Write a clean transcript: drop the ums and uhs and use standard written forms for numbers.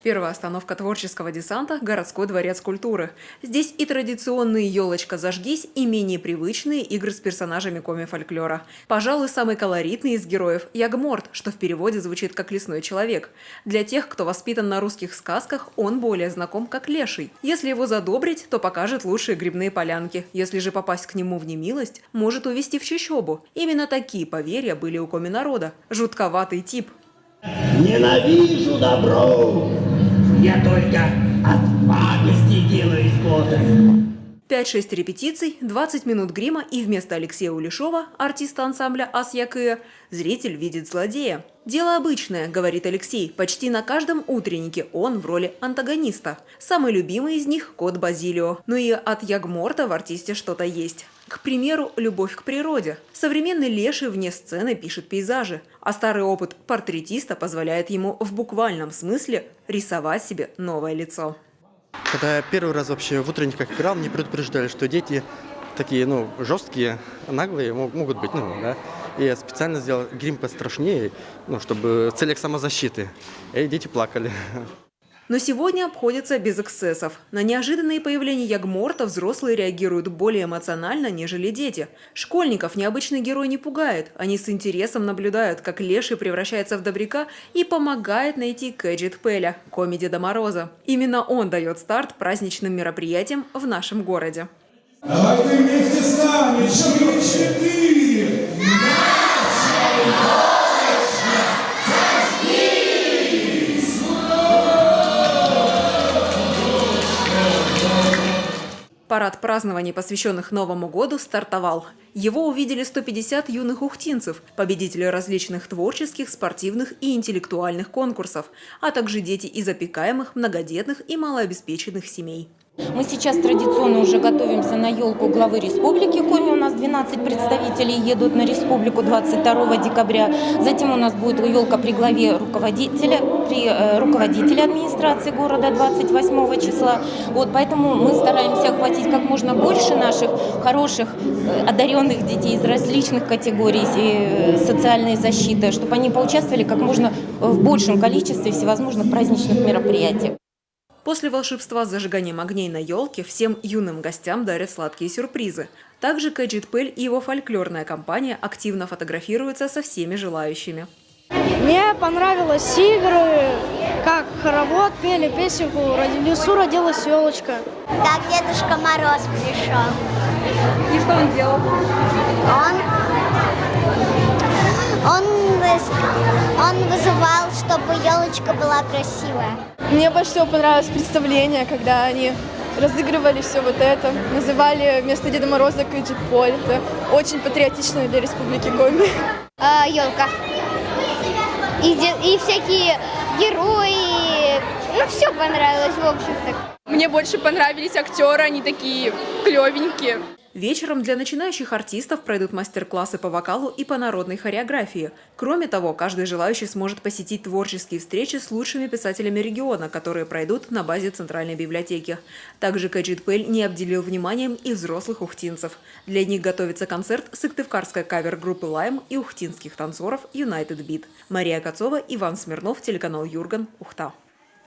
Первая остановка творческого десанта – городской дворец культуры. Здесь и традиционные «Елочка, зажгись», и менее привычные игры с персонажами коми-фольклора. Пожалуй, самый колоритный из героев – Ягморт, что в переводе звучит как «лесной человек». Для тех, кто воспитан на русских сказках, он более знаком как Леший. Если его задобрить, то покажет лучшие грибные полянки. Если же попасть к нему в немилость, может увести в чащобу. Именно такие поверья были у коми-народа. Жутковатый тип. Ненавижу добро, я только от пакости делаю исходы. 5-6 репетиций, 20 минут грима, и вместо Алексея Улешова, артиста ансамбля «Ас Якыя», зритель видит злодея. «Дело обычное», – говорит Алексей, – почти на каждом утреннике он в роли антагониста. Самый любимый из них – кот Базилио. Но и от Ягморта в артисте что-то есть. К примеру, любовь к природе. Современный Леший вне сцены пишет пейзажи, а старый опыт портретиста позволяет ему в буквальном смысле рисовать себе новое лицо. Когда я первый раз вообще в утренниках играл, мне предупреждали, что дети такие, жесткие, наглые могут быть, И я специально сделал грим пострашнее, чтобы в целях самозащиты. И дети плакали. Но сегодня обходится без эксцессов. На неожиданные появления Ягморта взрослые реагируют более эмоционально, нежели дети. Школьников необычный герой не пугает. Они с интересом наблюдают, как Леший превращается в добряка и помогает найти Кэджит Пэля, коми Деда Мороза. Именно он дает старт праздничным мероприятиям в нашем городе. Давайте вместе с нами, 4! Парад празднований, посвященных Новому году, стартовал. Его увидели 150 юных ухтинцев, победители различных творческих, спортивных и интеллектуальных конкурсов, а также дети из опекаемых, многодетных и малообеспеченных семей. Мы сейчас традиционно уже готовимся на елку главы республики Коми. У нас 12 представителей едут на республику 22 декабря. Затем у нас будет елка при главе руководителя администрации города 28 числа. Поэтому мы стараемся охватить как можно больше наших хороших, одаренных детей из различных категорий социальной защиты, чтобы они поучаствовали как можно в большем количестве всевозможных праздничных мероприятий. После волшебства с зажиганием огней на елке всем юным гостям дарят сладкие сюрпризы. Также Кэджит Пэль и его фольклорная компания активно фотографируются со всеми желающими. Мне понравились игры, как хоровод, пели песенку «В лесу родилась елочка». Как Дедушка Мороз пришел. И что он делал? Он вызывал, чтобы елочка была красивая. Мне больше всего понравилось представление, когда они разыгрывали все это, называли вместо Деда Мороза Кэджит Пэль. Это очень патриотично для Республики Коми. Елка. И всякие герои. Все понравилось, в общем-то. Мне больше понравились актеры, они такие клевенькие. Вечером для начинающих артистов пройдут мастер-классы по вокалу и по народной хореографии. Кроме того, каждый желающий сможет посетить творческие встречи с лучшими писателями региона, которые пройдут на базе Центральной библиотеки. Также Кэджит Пэль не обделил вниманием и взрослых ухтинцев. Для них готовится концерт сыктывкарской кавер-группы «Лайм» и ухтинских танцоров «Юнайтед Бит». Мария Кацова, Иван Смирнов, телеканал Юрган, Ухта.